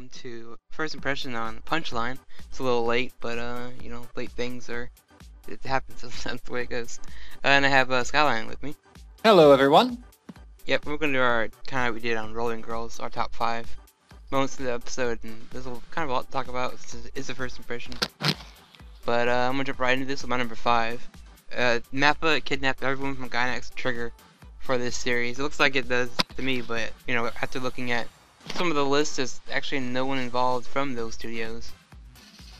welcome to first impression on Punchline. It's a little late, but late things are it happens. That's the way it goes. And I have Skyline with me. Hello, everyone. Yep, we're gonna do our kind of what we did on Rolling Girls, our top 5 moments of the episode, and there's kind of a lot to talk about. It's the first impression, but I'm gonna jump right into this with my number 5. Mappa kidnapped everyone from Gainax Trigger for this series. It looks like it does to me, but after looking at some of the lists, there's actually no one involved from those studios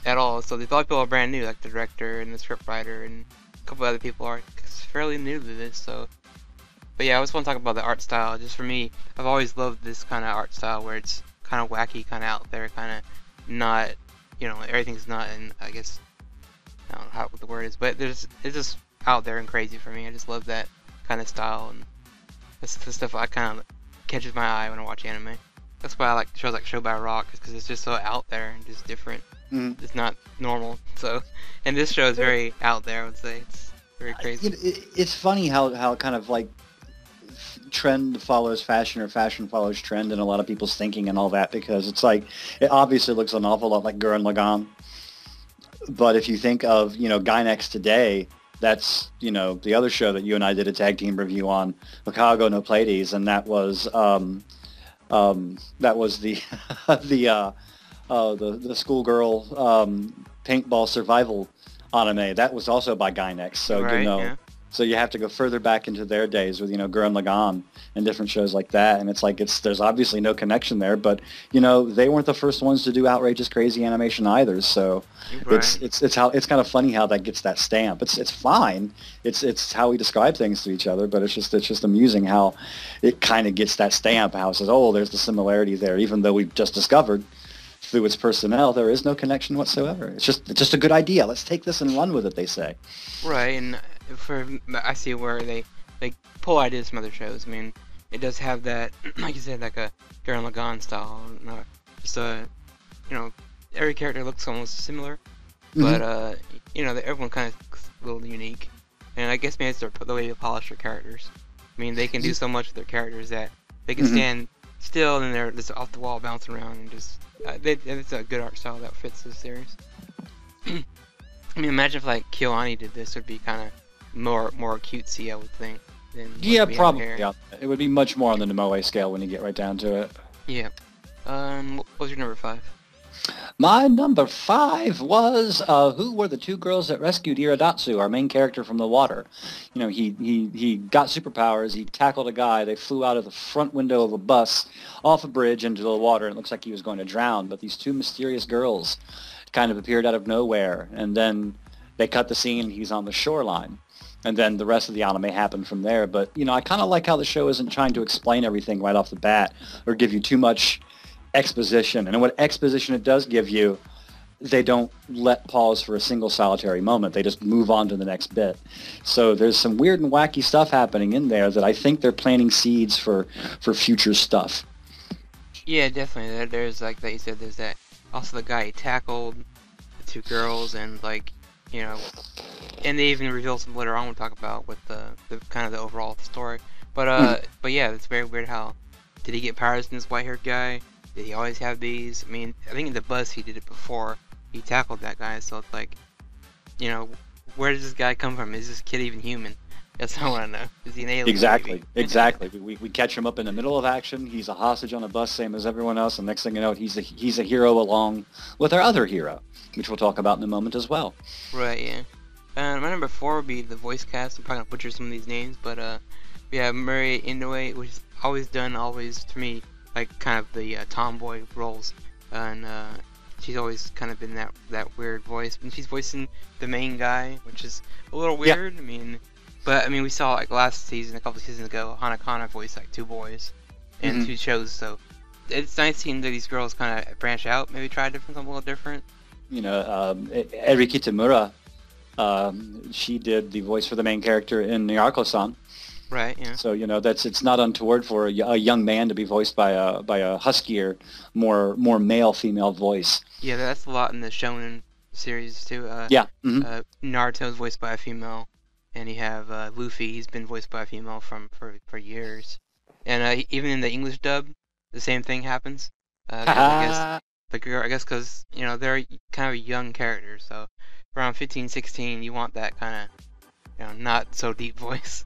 at all. So a lot of people are brand new, like the director and the scriptwriter and a couple other people are fairly new to this. So, but yeah, I just want to talk about the art style. Just for me, I've always loved this kind of art style where it's kind of wacky, kind of out there, kind of not, everything's not in, I guess, I don't know what the word is, but it's just out there and crazy for me. I just love that kind of style, and that's the stuff I kind of catches my eye when I watch anime. That's why I like shows like Show by Rock, because it's just so out there and just different. It's not normal. So, and this show is very out there. I would say it's very crazy. It's funny how kind of like trend follows fashion or fashion follows trend in a lot of people's thinking and all that, because it's like it obviously looks an awful lot like Gurren Lagann. But if you think of Gainax today, that's the other show that you and I did a tag team review on, Chicago No Pleiades, and that was the the schoolgirl paintball survival anime. That was also by Gainax. So right, yeah. So you have to go further back into their days with Gurren Lagann and different shows like that, and it's like there's obviously no connection there, but they weren't the first ones to do outrageous crazy animation either. So right. it's kind of funny how that gets that stamp. It's fine. It's how we describe things to each other, but it's just amusing how it kind of gets that stamp. How it says, oh, there's the similarity there, even though we've just discovered through its personnel there is no connection whatsoever. It's just a good idea. Let's take this and run with it, they say. Right, and I see where they pull ideas from other shows. I mean, it does have that, like you said, like a Gurren Lagann style. Just every character looks almost similar, but everyone kind of a little unique. And I guess maybe it's the way they polish their characters. I mean, they can do so much with their characters that they can stand still and they're just off the wall bouncing around and just. It's a good art style that fits this series. I mean, imagine if like KyoAni did this, it would be kind of more cutesy, I would think. Yeah, probably. Yeah, it would be much more on the Moe scale when you get right down to it. Yeah. What was your number 5? My number 5 was who were the 2 girls that rescued Iradatsu, our main character from the water. He got superpowers. He tackled a guy. They flew out of the front window of a bus off a bridge into the water, and it looks like he was going to drown. But these 2 mysterious girls kind of appeared out of nowhere, and then they cut the scene, and he's on the shoreline. And then the rest of the anime happened from there. But, I kind of like how the show isn't trying to explain everything right off the bat or give you too much exposition. And what exposition it does give you, they don't let pause for a single solitary moment. They just move on to the next bit. So there's some weird and wacky stuff happening in there that I think they're planting seeds for future stuff. Yeah, definitely. There's like that you said. There's that. Also, the guy he tackled the 2 girls, and and they even reveal some later on. We'll talk about with the kind of the overall story. But yeah, it's very weird. How did he get powers from this white-haired guy? Did he always have these? I mean, I think in the bus he did it before he tackled that guy. So it's like, where does this guy come from? Is this kid even human? That's what I want to know. Is he an alien? Exactly. We catch him up in the middle of action. He's a hostage on a bus, same as everyone else. And next thing you know, he's a hero along with our other hero, which we'll talk about in a moment as well. Right. Yeah. My number 4 would be the voice cast. I'm probably gonna butcher some of these names, but we have Murray Inoue, which is always to me, like kind of the tomboy roles, and she's always kind of been that weird voice. And she's voicing the main guy, which is a little weird. Yeah. I mean, we saw like last season, a couple seasons ago, Hanakana voiced like 2 boys in 2 shows. So it's nice seeing that these girls kind of branch out, maybe try something a little different. Eri Kitamura, she did the voice for the main character in Nyarko-san. Right. Yeah. So it's not untoward for a young man to be voiced by a huskier, more male female voice. Yeah, that's a lot in the Shonen series too. Naruto's voiced by a female, and you have Luffy. He's been voiced by a female for years, and even in the English dub, the same thing happens. I guess the girl, I guess, because they're kind of a young character, so around 15, 16, you want that kind of not so deep voice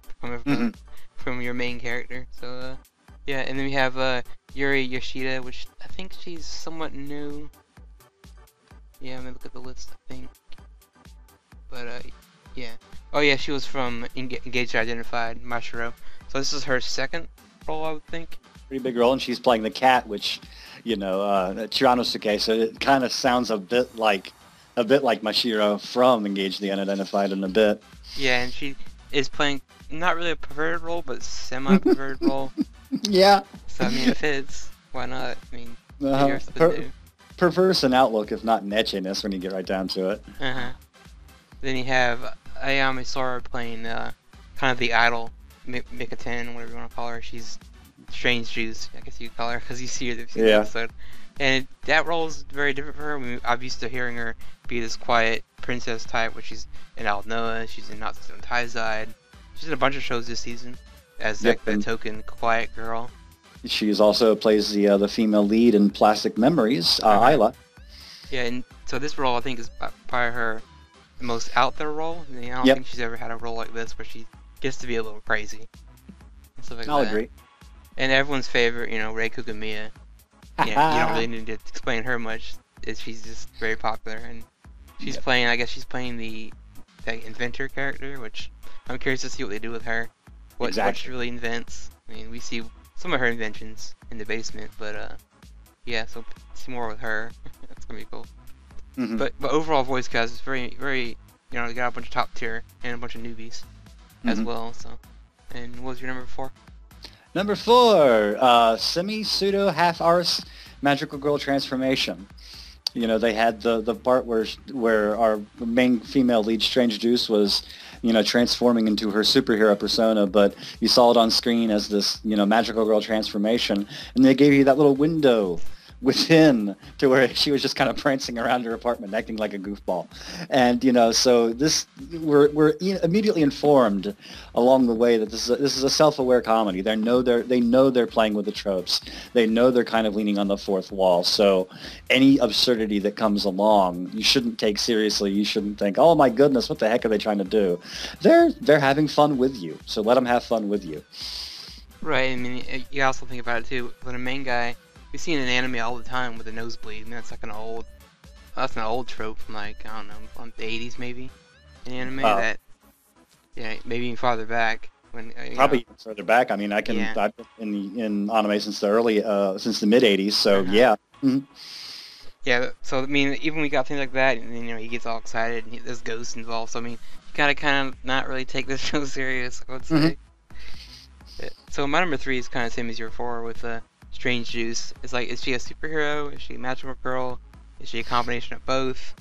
from your main character. So yeah, and then we have Yuri Yoshida, which I think she's somewhat new. Yeah, let me look at the list. I think, but yeah. Oh yeah, she was from Engaged Identified Mashiro. So this is her second role, I would think. Pretty big role, and she's playing the cat, which, Chiranosuke. So it kind of sounds a bit like Mashiro from Engage the Unidentified in a bit. Yeah, and she is playing not really a perverted role, but semi-perverted role. Yeah. So I mean, it fits. Why not? I mean, perverse in outlook, if not in etchiness, when you get right down to it. Then you have Ayami Sora playing kind of the idol, Mika-ten, whatever you want to call her. She's Strange Juice, I guess you could call her, because you see her in the episode. And that role is very different for her. I mean, I'm used to hearing her be this quiet princess type, which she's in Aldnoah, she's in Not So Taizide. She's in a bunch of shows this season as that token quiet girl. She also plays the female lead in Plastic Memories, Ayla. Yeah, and so this role I think is probably her most out there role. I don't think she's ever had a role like this where she gets to be a little crazy and stuff like I'll agree. And everyone's favorite, Rei Kugamiya. You don't really need to explain her much. She's just very popular, and she's playing. I guess she's playing the inventor character, which I'm curious to see what they do with her. What she really invents. I mean, we see some of her inventions in the basement, but yeah, so see more with her. That's gonna be cool. But overall voice cast is very, very, they got a bunch of top tier and a bunch of newbies as well. So, and what was your number 4? Number 4, semi-pseudo half-arse magical girl transformation. They had the part where our main female lead, Strange Juice, was transforming into her superhero persona, but you saw it on screen as this magical girl transformation, and they gave you that little window within to where she was just kind of prancing around her apartment acting like a goofball. And so this we're immediately informed along the way that this is a self-aware comedy. They know they're playing with the tropes. They know they're kind of leaning on the fourth wall. So any absurdity that comes along, you shouldn't take seriously. You shouldn't think, "Oh my goodness, what the heck are they trying to do?" They're having fun with you. So let them have fun with you. Right. I mean, you also think about it too. When a main guy, we see in an anime all the time with a nosebleed. I mean, that's like an old trope from like, I don't know, on the 80s maybe, in anime that, maybe even farther back. When probably even further back. I mean, I've been in anime since the mid 80s. So yeah. Yeah. So I mean, even we got things like that, and then he gets all excited, and there's ghosts involved. So I mean, you gotta kind of not really take this show serious, I would say. So my number 3 is kind of same as your 4 with Strange Juice. It's like, is she a superhero? Is she a magical girl? Is she a combination of both?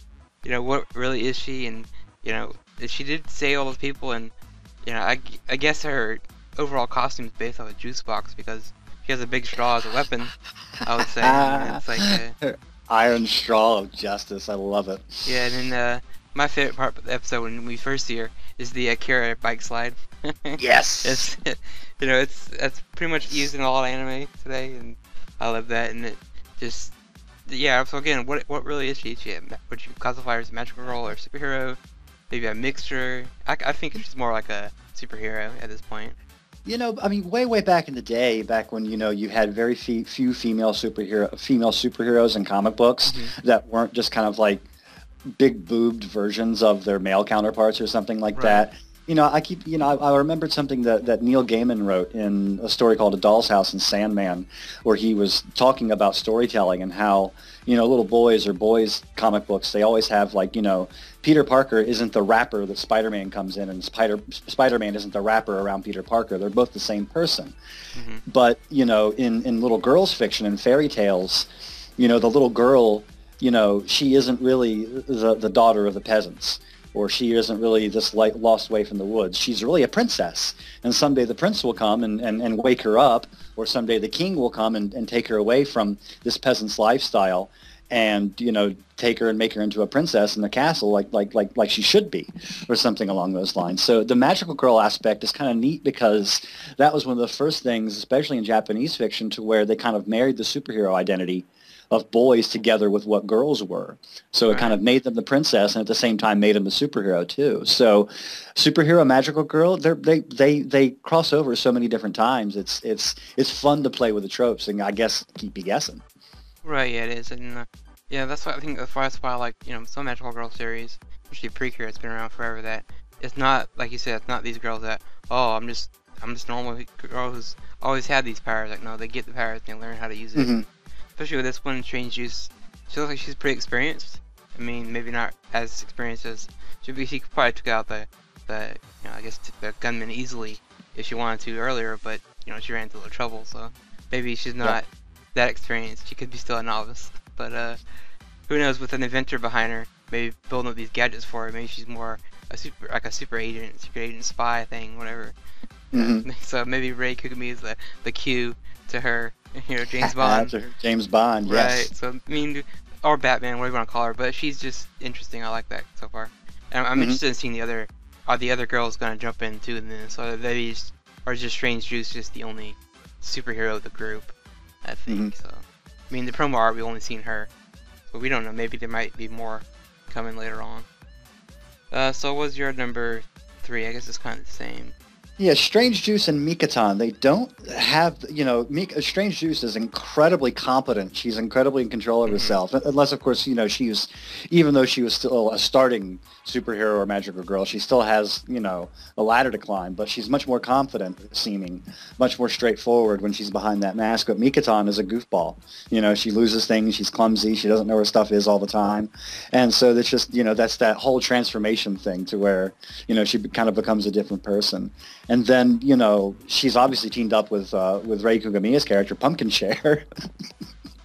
What really is she? And she did say all those people, and I guess her overall costume is based off a juice box because she has a big straw as a weapon. I would say it's like her iron straw of justice. I love it. Yeah, and then my favorite part of the episode when we first see her is the Akira bike slide. Yes. That's pretty much used in a lot of anime today, and I love that. And it just, so again, what really is she? Would you classify her as a magical girl or a superhero? Maybe a mixture? I think she's more like a superhero at this point. I mean, way back in the day, back when you had very few female superheroes in comic books that weren't just kind of like big boobed versions of their male counterparts or something like that. I remembered something that Neil Gaiman wrote in a story called A Doll's House and Sandman, where he was talking about storytelling and how, little boys comic books, they always have like, Peter Parker isn't the rapper that Spider-Man comes in, and Spider-Man isn't the rapper around Peter Parker. They're both the same person. But, in little girls' fiction and fairy tales, the little girl, she isn't really the daughter of the peasants. Or she isn't really this lost away from the woods. She's really a princess. And someday the prince will come and wake her up, or someday the king will come and take her away from this peasant's lifestyle and, take her and make her into a princess in the castle like she should be, or something along those lines. So the magical girl aspect is kind of neat because that was one of the first things, especially in Japanese fiction, to where they kind of married the superhero identity boys together with what girls were. So it kind of made them the princess, and at the same time made them the superhero too. So superhero, magical girl, they cross over so many different times. It's fun to play with the tropes, and I guess keep you guessing. Right, yeah, it is, and yeah, that's why I think that's why I like some magical girl series, especially Precure. It's been around forever. That it's not like you said. It's not these girls that I'm just normal girl who's always had these powers. Like no, they get the powers and they learn how to use it. Mm-hmm. Especially with this one, Strange Juice. She looks like she's pretty experienced. I mean, maybe not as experienced as she probably took out the I guess the gunman easily if she wanted to earlier, but she ran into a little trouble, so maybe she's not that experienced. She could be still a novice, but who knows? With an inventor behind her, maybe building up these gadgets for her, maybe she's more a super agent, secret agent spy thing, whatever. Mm-hmm. So maybe Ray Kugami is the Q to her, James Bond. James Bond, yes. Right. So I mean, or Batman, whatever you want to call her, but she's just interesting. I like that so far. And I'm interested in seeing are the other girls gonna jump in too in this, or or just Strange Juice just the only superhero of the group. I think so. I mean, the promo art we only seen her, but we don't know. Maybe there might be more coming later on. So what was your number 3? I guess it's kind of the same. Yeah, Strange Juice and Mikaton, they don't have, Strange Juice is incredibly competent. She's incredibly in control of herself. Unless, of course, even though she was still a starting superhero or magical girl, she still has, a ladder to climb. But she's much more confident seeming, much more straightforward when she's behind that mask. But Mikaton is a goofball. She loses things. She's clumsy. She doesn't know where stuff is all the time. And so that's just, that's that whole transformation thing to where, she kind of becomes a different person. And then, she's obviously teamed up with Ray Kugamiya's character, Pumpkin Chair.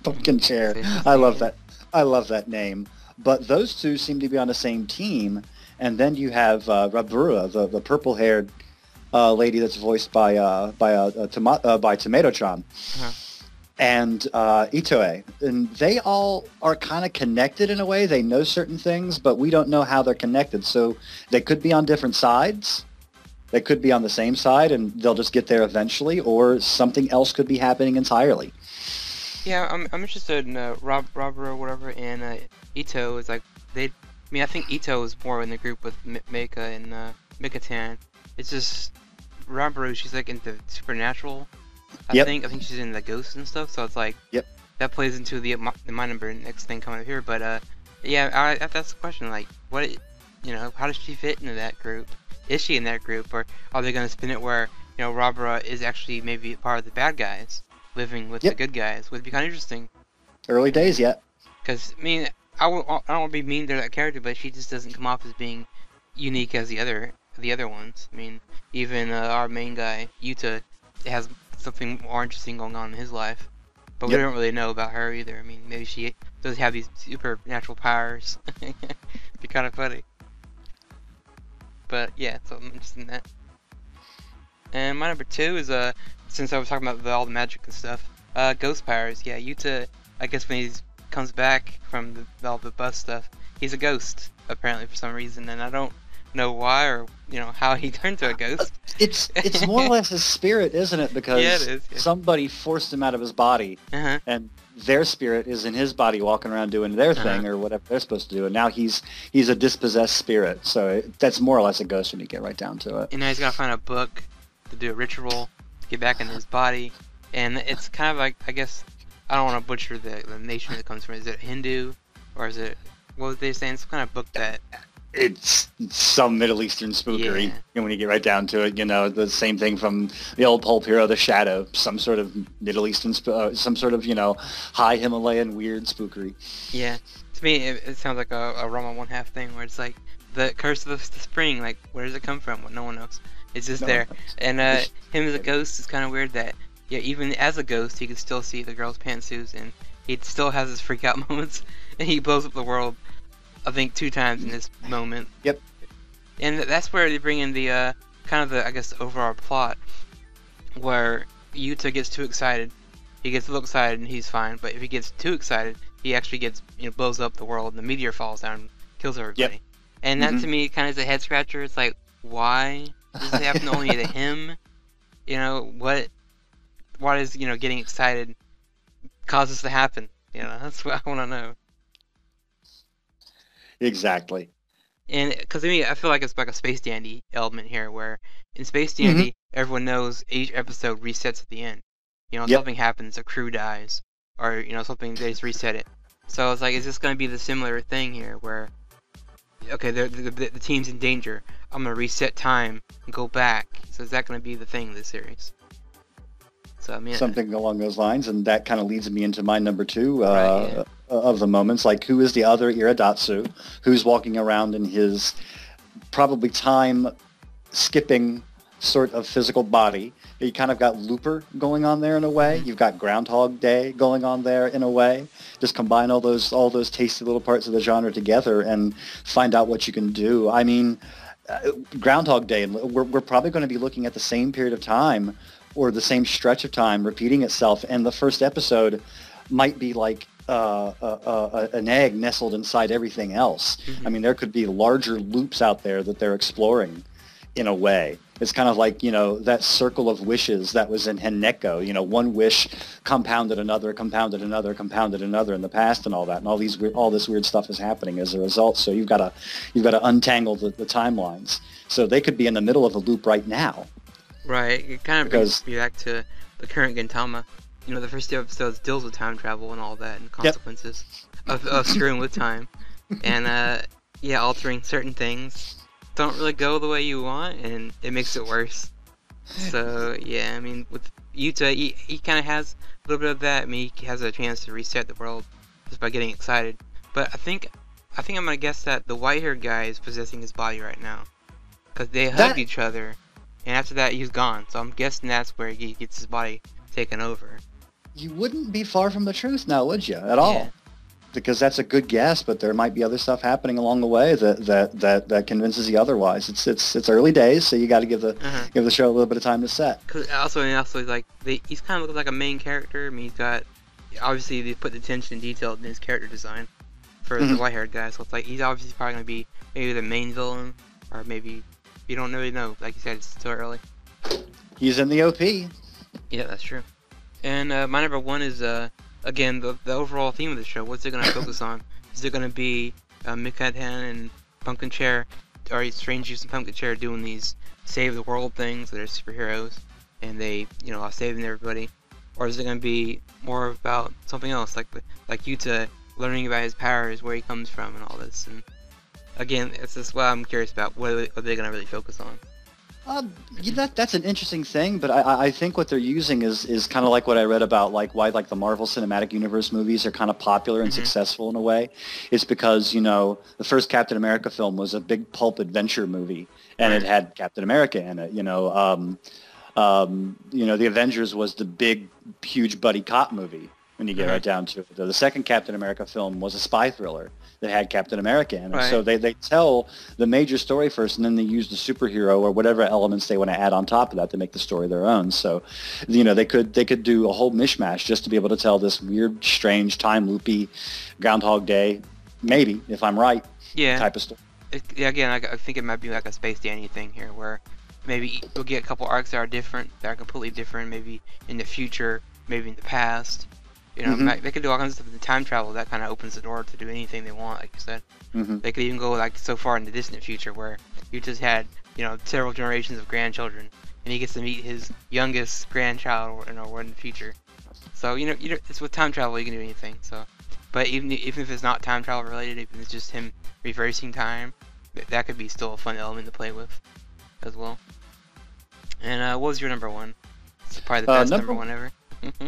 Pumpkin Chair. I love that. I love that name. But those two seem to be on the same team. And then you have Rabura, the purple-haired lady that's voiced by Tomato-chan. Uh-huh. And Itoe. And they all are kind of connected in a way. They know certain things, but we don't know how they're connected. So they could be on different sides. They could be on the same side, and they'll just get there eventually, or something else could be happening entirely. Yeah, I'm interested in Robert or whatever, and Ito is like I think Ito is more in the group with Meika and Mikatan. It's just Robert, she's like into supernatural. I think she's in the ghosts and stuff. So it's like that plays into my number next thing coming up here. But yeah, that's the question. Like, what how does she fit into that group? Is she in that group, or are they going to spin it where Robera is actually maybe part of the bad guys, living with the good guys? Would be kind of interesting. Early days yet. Because I mean, I don't want to be mean to that character, but she just doesn't come off as being unique as the other ones. I mean, even our main guy Yuta has something more interesting going on in his life, but we don't really know about her either. I mean, maybe she does have these supernatural powers. It'd be kind of funny. But yeah, so I'm interested in that. And my number 2 is since I was talking about all the magic and stuff, ghost powers. Yeah, Yuta, I guess when he comes back from all the bus stuff, he's a ghost apparently for some reason, and I don't know why or how he turned to a ghost. It's more or less his spirit, isn't it? Because it is, somebody forced him out of his body, and their spirit is in his body walking around doing their thing or whatever they're supposed to do, and now he's a dispossessed spirit. So that's more or less a ghost when you get right down to it. And now he's got to find a book to do a ritual to get back in his body, and it's kind of like, I guess, I don't want to butcher the nation it comes from. Is it Hindu, or is it, what was they saying? Some kind of book that... It's some Middle Eastern spookery, and when you get right down to it, the same thing from the old pulp hero, The Shadow, some sort of Middle Eastern, some sort of, high Himalayan weird spookery. Yeah, to me, it sounds like a Rama 1/2 thing, where it's like, the curse of the spring, like, where does it come from? Well, no one knows. It's just there. And him as a ghost is kind of weird that, even as a ghost, he can still see the girl's pantsuits, and he still has his freak out moments, and he blows up the world, I think 2 times in this moment. Yep. And that's where they bring in the kind of the, I guess, overall plot, where Yuta gets too excited. He gets a little excited and he's fine, but if he gets too excited, he actually gets blows up the world and the meteor falls down and kills everybody. Yep. And that to me kind of is a head scratcher. It's like, why does it happen only to him? Why does getting excited cause this to happen? You know, that's what I want to know. Exactly. And because I mean, I feel like it's like a Space Dandy element here, where in Space Hmm. Dandy, everyone knows each episode resets at the end. You know, Yep. something happens, a crew dies, or you know, something they just reset it. So it's like, is this going to be the similar thing here, where okay, the team's in danger. I'm gonna reset time and go back. So is that going to be the thing this series? So I mean, Something along those lines, and that kind of leads me into my number two right? Yeah. of the moments. Like, who is the other Iradatsu? Who's walking around in his probably time skipping sort of physical body? You kind of got Looper going on there in a way. Hmm. You've got Groundhog Day going on there in a way. Just combine all those tasty little parts of the genre together and find out what you can do. I mean, Groundhog Day, and we're probably going to be looking at the same period of time or the same stretch of time repeating itself. And the first episode might be like an egg nestled inside everything else. I Hmm. mean, there could be larger loops out there that they're exploring in a way. It's kind of like, that circle of wishes that was in Henneko. One wish compounded another, compounded another, compounded another in the past and all that. And all this weird stuff is happening as a result. So you've got to untangle the timelines. So they could be in the middle of a loop right now Right. It kind of brings because, me back to the current Gintama. You know, the first two episodes deals with time travel and all that, and yep. consequences of screwing with time, and yeah, altering certain things don't really go the way you want, and it makes it worse. So yeah, I mean, with Yuta, he kind of has a little bit of that. I mean, he has a chance to reset the world just by getting excited. But I think I'm gonna guess that the white-haired guy is possessing his body right now, because they hugged That each other, and after that he's gone. So I'm guessing that's where he gets his body taken over. you wouldn't be far from the truth now, would you? At Yeah. all? Because that's a good guess, but there might be other stuff happening along the way that convinces you otherwise. It's early days, so you got to give the Uh-huh. give the show a little bit of time to set. Cause also like he's kind of looks like a main character. I mean, he's got obviously they put the attention and detail in his character design for the Mhm. white-haired guy. So it's like he's obviously probably gonna be maybe the main villain, or maybe you don't really know. Like you said, it's still early. He's in the OP. Yeah, that's true. And my number one is again the overall theme of the show. What's it gonna focus on? Is it gonna be Mikatan and Pumpkin Chair, or Strange Juice and Pumpkin Chair doing these save the world things? They're superheroes, and they are saving everybody. Or is it gonna be more about something else, like Yuta learning about his powers, where he comes from, and all this? And again, it's just what I'm curious about. What are they gonna really focus on? That's an interesting thing, but I think what they're using is kind of like what I read about, like why like the Marvel Cinematic Universe movies are kind of popular and Hmm. successful in a way. It's because the first Captain America film was a big pulp adventure movie, and it Right. had Captain America in it. The Avengers was the big, huge buddy cop movie when you get Hmm. right down to it. The second Captain America film was a spy thriller that had Captain America in it. Right. So they tell the major story first, and then they use the superhero or whatever elements they want to add on top of that to make the story their own. So, they could do a whole mishmash just to be able to tell this weird, strange, time loopy Groundhog Day, maybe if I'm right, Yeah. type of story. Yeah, again, I think it might be like a Space Dandy thing here, where maybe you'll get a couple arcs that are different, that are completely different, maybe in the future, maybe in the past. Hmm. They could do all kinds of stuff with the time travel. That kind of opens the door to do anything they want, like you said. Hmm. They could even go like so far in the distant future where you just had, several generations of grandchildren, and he gets to meet his youngest grandchild, or in the future. So it's with time travel you can do anything. So, but even if it's not time travel related, even if it's just him reversing time, that could be still a fun element to play with, as well. And what was your number one? It's probably the best number Number one ever.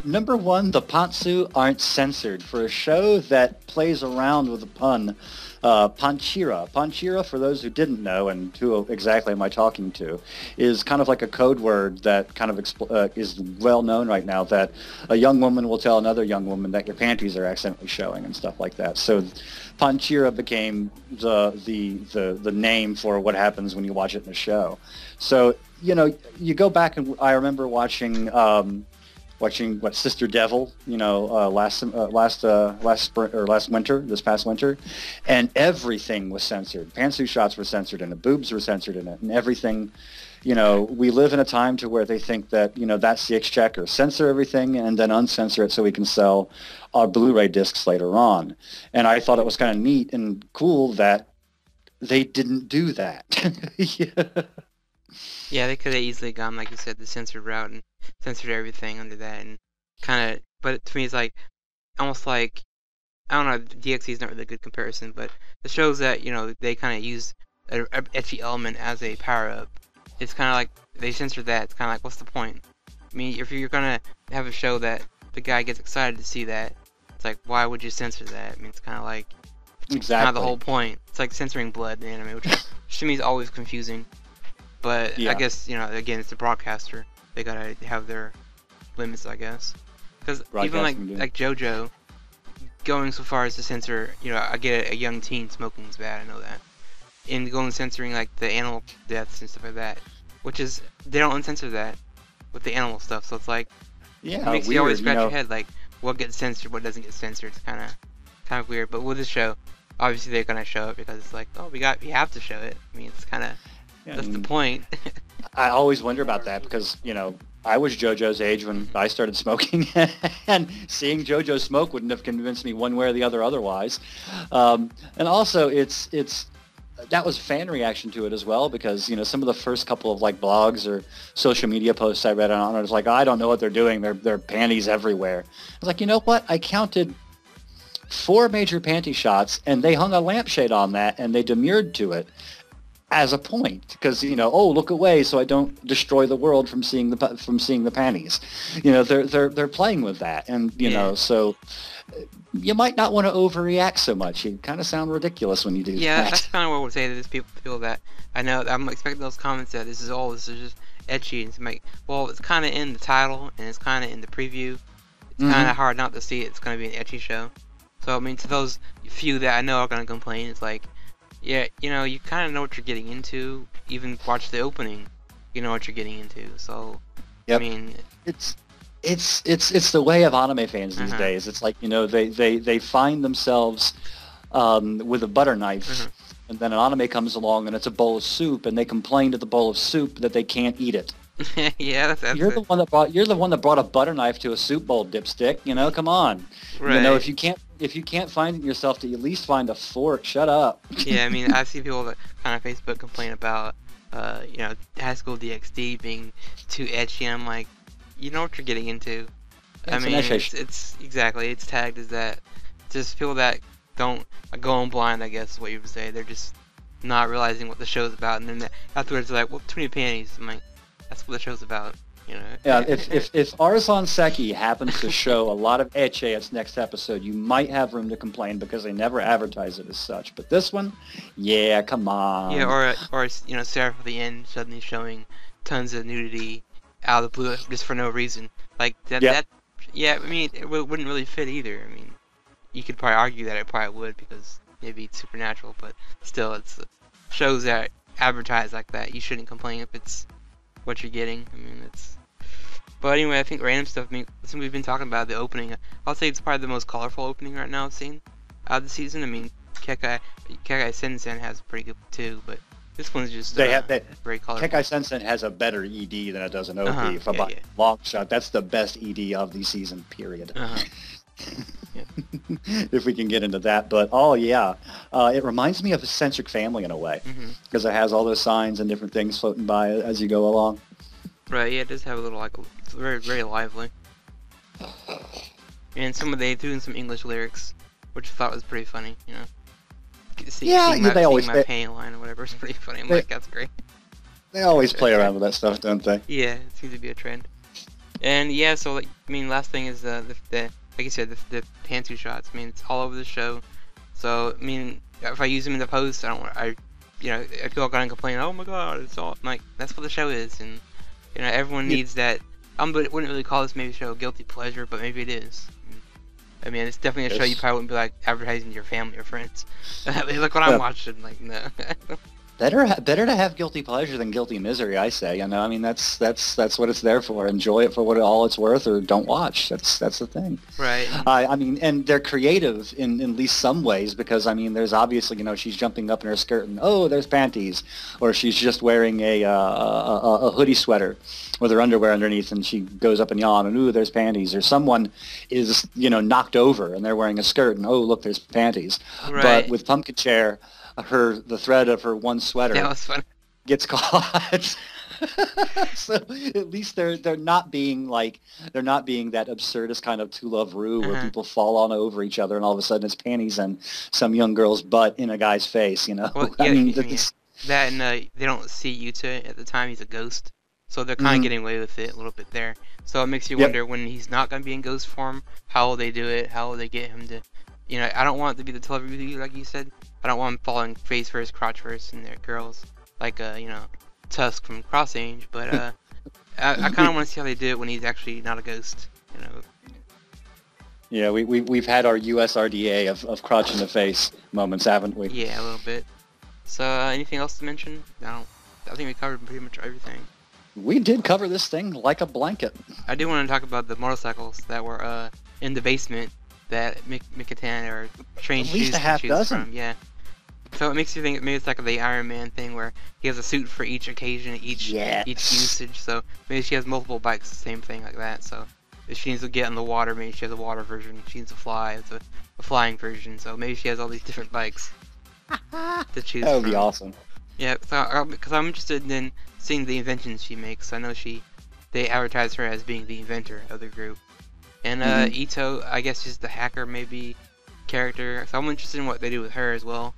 Number one, the Pantsu aren't censored. For a show that plays around with the pun, Panchira. Panchira, for those who didn't know, and who exactly am I talking to, is kind of like a code word that kind of is well known right now, that a young woman will tell another young woman that your panties are accidentally showing and stuff like that. So Panchira became the name for what happens when you watch it in the show. So, you go back, and I remember watching Sister Devil, last spring or last winter, this past winter, and everything was censored. Pantsuit shots were censored, and the boobs were censored in it, and everything. we live in a time to where they think that, that's the exchequer. Censor everything and then uncensor it so we can sell our Blu-ray discs later on. And I thought it was kind of neat and cool that they didn't do that. Yeah. Yeah, they could have easily gone, like you said, the censored route and censored everything under that, and kind of. But to me, it's like almost like I don't know. DXC is not really a good comparison, but it shows that they kind of use a etchy element as a power up. It's kind of like they censored that. It's kind of like, what's the point? I mean, if you're gonna have a show that the guy gets excited to see that, it's like, why would you censor that? I mean, it's kind of like kind of the whole point. It's like censoring blood in anime, which to me is always confusing. But Yeah. I guess, again, it's the broadcaster. They gotta have their limits, I guess. Because even like JoJo, going so far as to censor, I get it, a young teen smoking is bad, I know that. And going censoring like the animal deaths and stuff like that, which is, they don't uncensor that with the animal stuff, so it's like, Yeah, it makes weird, you always scratch your head, like, what gets censored, what doesn't get censored. It's kind of weird. But with this show, obviously they're gonna show it because it's like, oh, we have to show it. I mean, it's kind of, that's the point. I always wonder about that because, I was JoJo's age when I started smoking, and seeing JoJo smoke wouldn't have convinced me one way or the other otherwise. And also, it's that was fan reaction to it as well because, some of the first couple of like blogs or social media posts I read on it was like, I don't know what they're doing. They're panties everywhere. I was like, you know what? I counted 4 major panty shots, and they hung a lampshade on that, and they demurred to it as a point because oh, look away so I don't destroy the world from seeing the panties. They're playing with that, and so you might not want to overreact so much. You kind of sound ridiculous when you do that. Yeah, that's kind of what I would say. That there's people feel that I know. I'm expecting those comments that this is just etchy, and it's like, well, it's kind of in the title and it's kind of in the preview. It's kind of hard not to see it's going to be an etchy show. So I mean, to those few that I know are going to complain, it's like, yeah, you kind of know what you're getting into. Even watch the opening, you know what you're getting into. So, yep. I mean, it's the way of anime fans these days. It's like they find themselves with a butter knife, and then an anime comes along and it's a bowl of soup, and they complain to the bowl of soup that they can't eat it. Yeah, that's you're the one that brought a butter knife to a soup bowl, dipstick. Come on. Right. If you can't find it yourself to at least find a fork, shut up. Yeah, I mean, I see people that kind of Facebook complain about High School DxD being too etchy, and I'm like, you know what you're getting into. I mean, it's exactly, it's tagged as that. Just people that don't go in blind, I guess is what you would say. They're just not realizing what the show's about, and then afterwards they're like, well, too many panties. I'm like, that's what the show's about. Yeah, if Arzon Seki happens to show a lot of ecchi its next episode, you might have room to complain because they never advertise it as such. But this one, yeah, come on. Yeah, or Seraph at the end suddenly showing tons of nudity out of the blue just for no reason. Like that. Yep. That yeah, I mean, it wouldn't really fit either. I mean, you could probably argue that it probably would because maybe it's supernatural, but still, it's shows that advertise like that. You shouldn't complain if it's what you're getting. I mean, it's. But anyway, I think random stuff. I mean, since we've been talking about the opening, I'll say it's probably the most colorful opening right now I've seen out of the season. I mean, Kekai Sensen has a pretty good too, but this one's just very colorful. Kekai Sensen has a better ED than it does an OP. Long shot, that's the best ED of the season. Period. If we can get into that, but it reminds me of a Centric Family in a way because it has all those signs and different things floating by as you go along. Right, yeah, it does have a little, it's very, very lively. And they threw in some English lyrics, which I thought was pretty funny, They always my pain line or whatever is pretty funny. I'm like, that's great. They always play around with that stuff, don't they? Yeah, it seems to be a trend. And yeah, so last thing is the like you said, the pantsu shots. I mean, it's all over the show. So I mean, if I use them in the post, if people are gonna complain, oh my god, it's all. I'm like, that's what the show is, and everyone needs that. I wouldn't really call this maybe show a guilty pleasure, but maybe it is. I mean, it's definitely a show you probably wouldn't be like advertising to your family or friends. Hey, look what I'm watching. Like, no. Better to have guilty pleasure than guilty misery, I say. I mean, that's what it's there for. Enjoy it for what all it's worth, or don't watch. That's the thing. Right. I mean, and they're creative in at least some ways, because I mean, there's obviously, she's jumping up in her skirt and oh, there's panties, or she's just wearing a hoodie sweater with her underwear underneath, and she goes up and yawn and ooh, there's panties, or someone is knocked over and they're wearing a skirt and oh, look, there's panties. Right. But with Pumpkin Chair, the thread of her one sweater That was funny. gets caught. So at least they're not being that absurdist kind of To Love Rue where people fall on over each other and all of a sudden it's panties and some young girl's butt in a guy's face. Well, I yeah, mean, that and they don't see Yuta at the time. He's a ghost, so they're kind of getting away with it a little bit there. So it makes you wonder when he's not gonna be in ghost form, how will they do it? How will they get him to? I don't want it to be the To Love Rue like you said. I don't want him falling face first, crotch first, and they're girls like Tusk from Cross Age, but I kind of want to see how they do it when he's actually not a ghost. Yeah, we've had our USRDA of crotch in the face moments, haven't we? Yeah, a little bit. So anything else to mention? I think we covered pretty much everything. We did cover this thing like a blanket. I do want to talk about the motorcycles that were in the basement that Mikatan or trained at least a half dozen. From. Yeah. So it makes you think maybe it's like the Iron Man thing where he has a suit for each occasion, each usage. So maybe she has multiple bikes, the same thing like that. So if she needs to get on the water, maybe she has a water version. If she needs to fly, it's a flying version. So maybe she has all these different bikes to choose That would from. be awesome. Yeah, because I'm interested in seeing the inventions she makes. I know they advertise her as being the inventor of the group. And Ito, I guess, is the hacker maybe character. So I'm interested in what they do with her as well.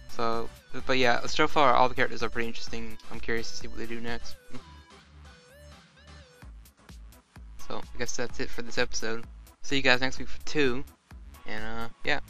So, but yeah, so far all the characters are pretty interesting. I'm curious to see what they do next. So I guess that's it for this episode. See you guys next week for 2. And yeah.